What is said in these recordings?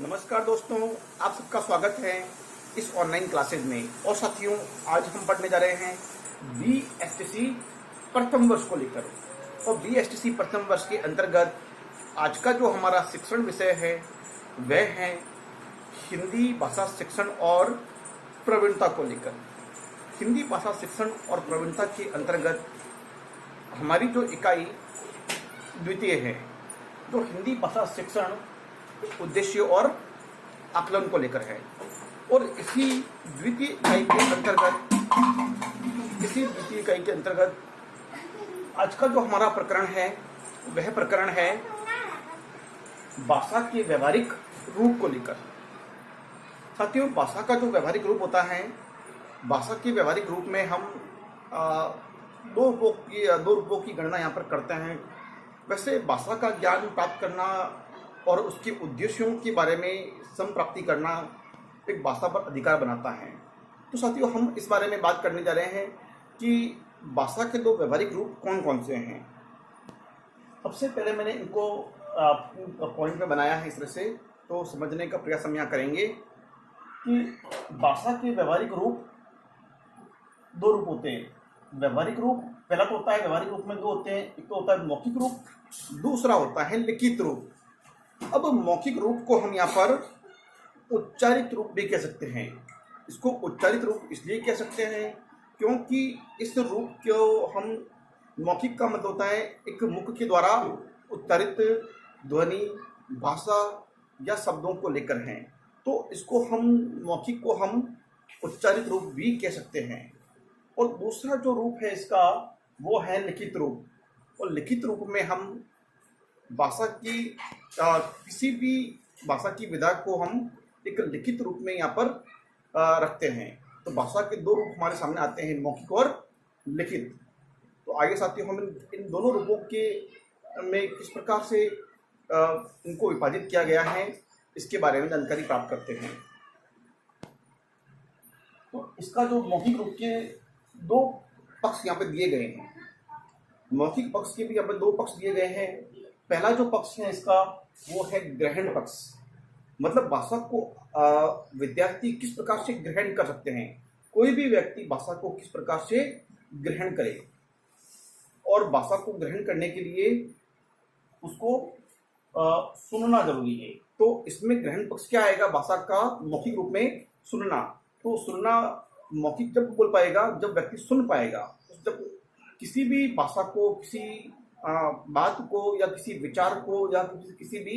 नमस्कार दोस्तों, आप सबका स्वागत है इस ऑनलाइन क्लासेज में। और साथियों, आज हम पढ़ने जा रहे हैं BSTC प्रथम वर्ष को लेकर। और BSTC प्रथम वर्ष के अंतर्गत आज का जो हमारा शिक्षण विषय है वह है हिंदी भाषा शिक्षण और प्रवीणता को लेकर। हिंदी भाषा शिक्षण और प्रवीणता के अंतर्गत हमारी जो इकाई द्वितीय है, जो हिंदी भाषा शिक्षण उद्देश्य और आकलन को लेकर है। और इसी द्वितीय इकाई के अंतर्गत आज का जो हमारा प्रकरण है वह प्रकरण है भाषा के व्यवहारिक रूप को लेकर। साथियों, भाषा का जो व्यवहारिक रूप होता है, भाषा के व्यवहारिक रूप में हम दो रूपों की गणना यहाँ पर करते हैं। वैसे भाषा का ज्ञान प्राप्त करना और उसके उद्देश्यों के बारे में संप्राप्ति करना एक भाषा पर अधिकार बनाता है। तो साथियों, हम इस बारे में बात करने जा रहे हैं कि भाषा के दो व्यवहारिक रूप कौन कौन से हैं। सबसे पहले मैंने इनको पॉइंट में बनाया है इस तरह से, तो समझने का प्रयास हम यहाँ करेंगे कि भाषा के व्यवहारिक रूप दो रूप होते हैं। व्यवहारिक रूप पहला तो होता है, व्यवहारिक रूप में दो होते हैं। एक तो होता है मौखिक रूप, दूसरा होता है लिखित रूप। अब मौखिक रूप को हम यहाँ पर उच्चारित रूप भी कह सकते हैं। इसको उच्चारित रूप इसलिए कह सकते हैं क्योंकि इस रूप को हम, मौखिक का मतलब होता है एक मुख के द्वारा उच्चारित ध्वनि, भाषा या शब्दों को लेकर हैं। तो इसको हम, मौखिक को हम उच्चारित रूप भी कह सकते हैं। और दूसरा जो रूप है इसका वो है लिखित रूप। और लिखित रूप में हम भाषा की किसी भी भाषा की विधा को हम एक लिखित रूप में यहाँ पर रखते हैं। तो भाषा के दो रूप हमारे सामने आते हैं, मौखिक और लिखित। तो आगे साथियों, हम इन दोनों रूपों के में किस प्रकार से इनको विभाजित किया गया है इसके बारे में जानकारी प्राप्त करते हैं। तो इसका जो मौखिक रूप के दो पक्ष यहाँ पे दिए गए हैं। मौखिक पक्ष के भी यहाँ पे दो पक्ष दिए गए हैं। पहला जो पक्ष है इसका वो है ग्रहण पक्ष। मतलब भाषा को विद्यार्थी किस प्रकार से ग्रहण कर सकते हैं, कोई भी व्यक्ति भाषा को किस प्रकार से ग्रहण करे। और भाषा को ग्रहण करने के लिए उसको सुनना जरूरी है। तो इसमें ग्रहण पक्ष क्या आएगा, भाषा का मौखिक रूप में सुनना। तो सुनना मौखिक जब बोल पाएगा जब व्यक्ति सुन पाएगा। जब किसी भी भाषा को, किसी बात को या किसी विचार को या किसी भी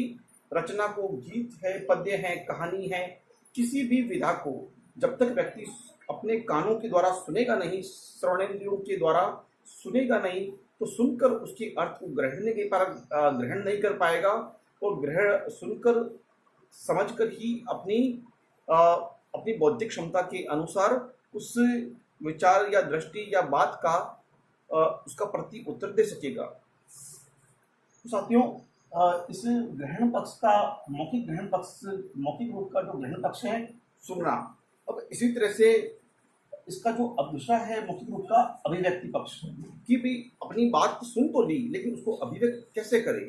रचना को, गीत है, पद्य है, कहानी है, किसी भी विधा को जब तक व्यक्ति अपने कानों के द्वारा सुनेगा नहीं, श्रवणेंद्रियों के द्वारा सुनेगा नहीं, तो सुनकर उसके अर्थ को ग्रहण नहीं कर पाएगा। और सुनकर समझकर ही अपनी बौद्धिक क्षमता के अनुसार उस विचार या दृष्टि या बात का उसका प्रति उत्तर दे सकेगा। तो साथियों, इस ग्रहण पक्ष का मौखिक रूप का जो ग्रहण पक्ष है सुनना। अब इसी तरह से इसका जो अब दूसरा है मौखिक रूप का अभिव्यक्ति पक्ष, कि भी अपनी बात सुन तो ली लेकिन उसको अभिव्यक्त कैसे करे।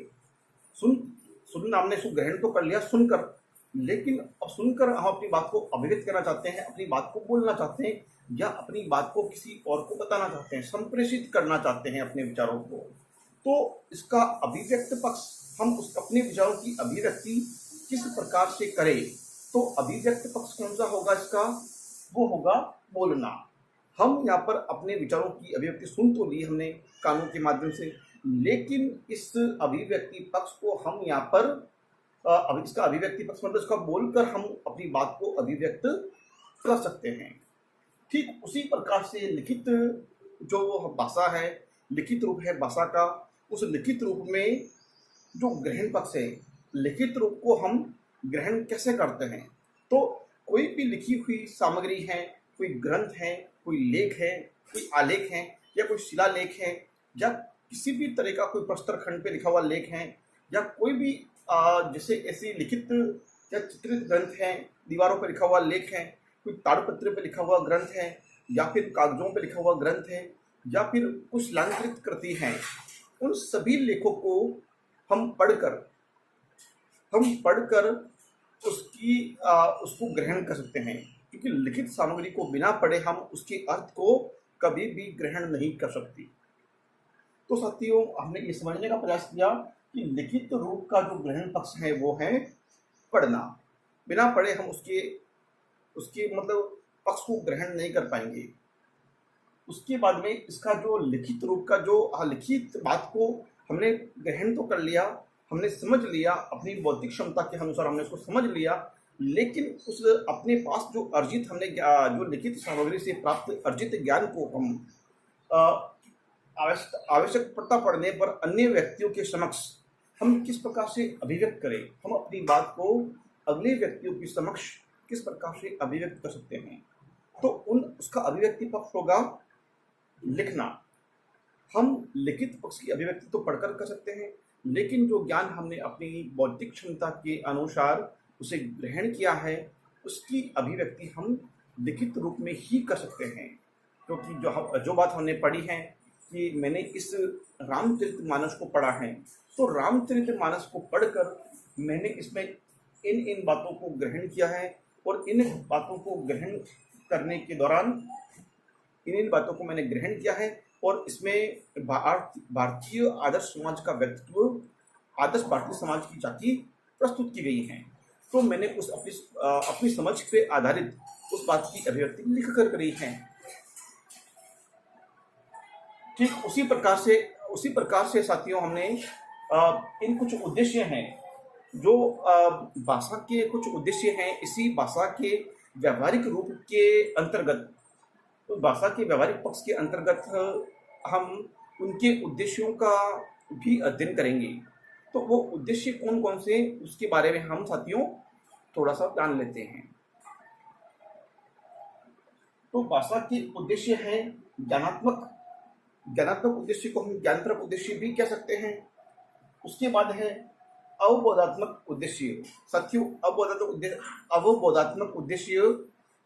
सुनना हमने इसको ग्रहण तो कर लिया सुनकर, लेकिन अब सुनकर हम अपनी बात को अभिव्यक्त करना चाहते हैं, अपनी बात को बोलना चाहते हैं या अपनी बात को किसी और को बताना चाहते हैं, संप्रेषित करना चाहते हैं अपने विचारों को। तो इसका अभिव्यक्त पक्ष, हम उस अपने विचारों की अभिव्यक्ति किस प्रकार से करें। तो अभिव्यक्त पक्ष कौन सा होगा इसका, वो होगा बोलना। हम यहाँ पर अपने विचारों की अभिव्यक्ति सुन तो ली हमने कानों के माध्यम से, लेकिन इस अभिव्यक्ति पक्ष को हम यहाँ पर इसका अभिव्यक्ति पक्ष मतलब इसका बोलकर हम अपनी बात को अभिव्यक्त कर सकते हैं। ठीक उसी प्रकार से लिखित जो भाषा है, लिखित रूप है भाषा का, उस लिखित रूप में जो ग्रहण पक्ष है, लिखित रूप को हम ग्रहण कैसे करते हैं। तो कोई भी लिखी हुई सामग्री है, कोई ग्रंथ है, कोई लेख है, कोई आलेख है या कोई शिलालेख है या किसी भी तरह का कोई प्रस्तर खंड पे लिखा हुआ लेख है या कोई भी जैसे ऐसी लिखित या चित्रित ग्रंथ है, दीवारों पर लिखा हुआ लेख है, कोई ताड़पत्र पे लिखा हुआ ग्रंथ है या फिर कागजों पे लिखा हुआ ग्रंथ है या फिर कुछ शिलांतरित कृति हैं, उन सभी लेखों को हम पढ़कर उसको ग्रहण कर सकते हैं, क्योंकि लिखित सामग्री को बिना पढ़े हम उसके अर्थ को कभी भी ग्रहण नहीं कर सकते। तो साथियों, हमने ये समझने का प्रयास किया कि लिखित रूप का जो ग्रहण पक्ष है वो है पढ़ना। बिना पढ़े हम उसके मतलब पक्ष को ग्रहण नहीं कर पाएंगे। उसके बाद में इसका जो लिखित रूप का जो लिखित बात को हमने ग्रहण तो कर लिया, हमने समझ लिया, अपनी बौद्धिक क्षमता के अनुसार हमने उसको समझ लिया, लेकिन उस अपने पास जो अर्जित हमने जो लिखित सामग्री से प्राप्त अर्जित ज्ञान को हम आवश्यकता पड़ने पर अन्य व्यक्तियों के समक्ष हम किस प्रकार से अभिव्यक्त करें, हम अपनी बात को अगले व्यक्तियों के समक्ष किस प्रकार से अभिव्यक्त कर सकते हैं। तो उसका अभिव्यक्ति पक्ष होगा लिखना। हम लिखित पक्ष की अभिव्यक्ति तो पढ़कर कर सकते हैं, लेकिन जो ज्ञान हमने अपनी बौद्धिक क्षमता के अनुसार उसे ग्रहण किया है, उसकी अभिव्यक्ति हम लिखित रूप में ही कर सकते हैं। क्योंकि जो बात हमने पढ़ी है कि मैंने इस रामचरितमानस को पढ़ा है, तो रामचरितमानस को पढ़कर मैंने इसमें इन बातों को ग्रहण किया है, और इन बातों को ग्रहण करने के दौरान इन बातों को मैंने ग्रहण किया है, और इसमें भारतीय आदर्श समाज का व्यक्तित्व, आदर्श भारतीय समाज की झांकी प्रस्तुत की गई है। तो मैंने उस अपनी समझ पे आधारित उस बात की अभिव्यक्ति लिख कर करी है। ठीक उसी प्रकार से साथियों, हमने इन कुछ उद्देश्य हैं, जो भाषा के कुछ उद्देश्य हैं, इसी भाषा के व्यावहारिक रूप के अंतर्गत, तो भाषा के व्यावहारिक पक्ष के अंतर्गत हम उनके उद्देश्यों का भी अध्ययन करेंगे। तो वो उद्देश्य कौन कौन से, उसके बारे में हम साथियों थोड़ा सा जान लेते हैं। तो भाषा के उद्देश्य है ज्ञानात्मक उद्देश्य को हम ज्ञानप्रद उद्देश्य भी कह सकते हैं। उसके बाद है अवबोधात्मक उद्देश्य। साथियों, अवबोधात्मक उद्देश्य,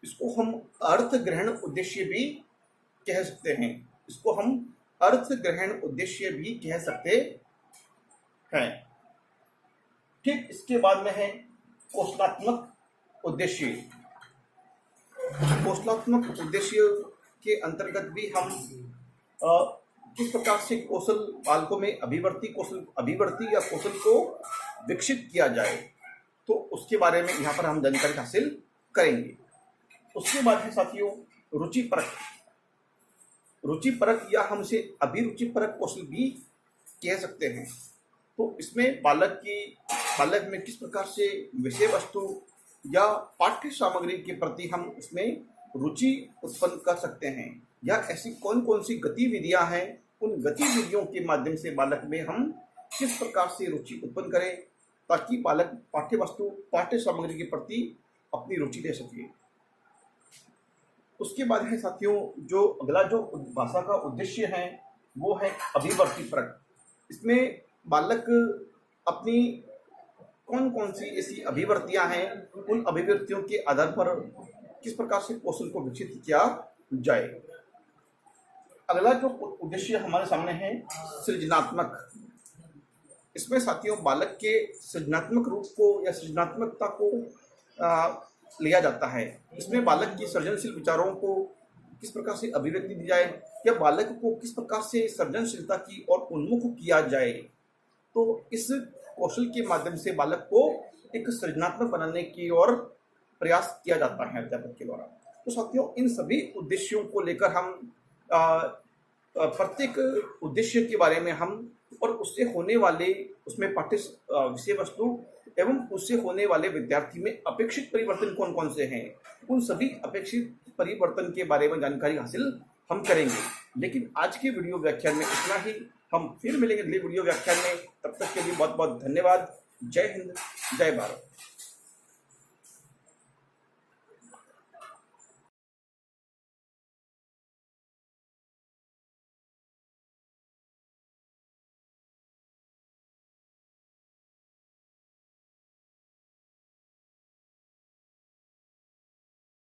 इसको हम अर्थ ग्रहण उद्देश्य भी कह सकते हैं। इसको हम अर्थ ग्रहण उद्देश्य भी कह सकते हैं। ठीक इसके बाद में है कौशलात्मक उद्देश्य। कौशलात्मक उद्देश्य के अंतर्गत भी हम किस प्रकार से कौशल बालकों में अभिवर्ती या कौशल को विकसित किया जाए, तो उसके बारे में यहाँ पर हम जानकारी हासिल करेंगे। उसके बाद है साथियों रुचि परक या हम इसे अभिरुचि परक कौशल भी कह सकते हैं। तो इसमें बालक में किस प्रकार से विषय वस्तु या पाठ्य सामग्री के प्रति हम उसमें रुचि उत्पन्न कर सकते हैं, या ऐसी कौन कौन सी गतिविधियां हैं, उन गतिविधियों के माध्यम से बालक में हम किस प्रकार से रुचि उत्पन्न करें, ताकि बालक पाठ्य सामग्री के प्रति अपनी रुचि दे सके। उसके बाद है साथियों, जो अगला जो भाषा का उद्देश्य है वो है अभिवर्ती परक। इसमें बालक अपनी कौन कौन सी ऐसी अभिवर्तियां हैं, उन अभिवर्तियों के आधार पर किस प्रकार से कौशल को विकसित किया जाए। अगला जो उद्देश्य हमारे सामने है सृजनात्मक। इसमें साथियों बालक के सृजनात्मक रूप को या सृजनात्मकता को लिया जाता है। इसमें बालक की सृजनशील विचारों को किस प्रकार से अभिव्यक्ति दी जाए, या बालक को किस प्रकार से सृजनशीलता की ओर उन्मुख किया जाए। तो इस कौशल के माध्यम से बालक को एक सृजनात्मक बनाने की ओर प्रयास किया जाता है अध्यापक के द्वारा। तो साथियों, इन सभी उद्देश्यों को लेकर हम प्रत्येक उद्देश्य के बारे में हम और उससे होने वाले उसमें पाठ्य विषय वस्तु एवं उससे होने वाले विद्यार्थी में अपेक्षित परिवर्तन कौन कौन से हैं, उन सभी अपेक्षित परिवर्तन के बारे में जानकारी हासिल हम करेंगे। लेकिन आज के वीडियो व्याख्यान में इतना ही। हम फिर मिलेंगे अगले वीडियो व्याख्यान में। तब तक के लिए बहुत बहुत धन्यवाद। जय हिंद, जय भारत।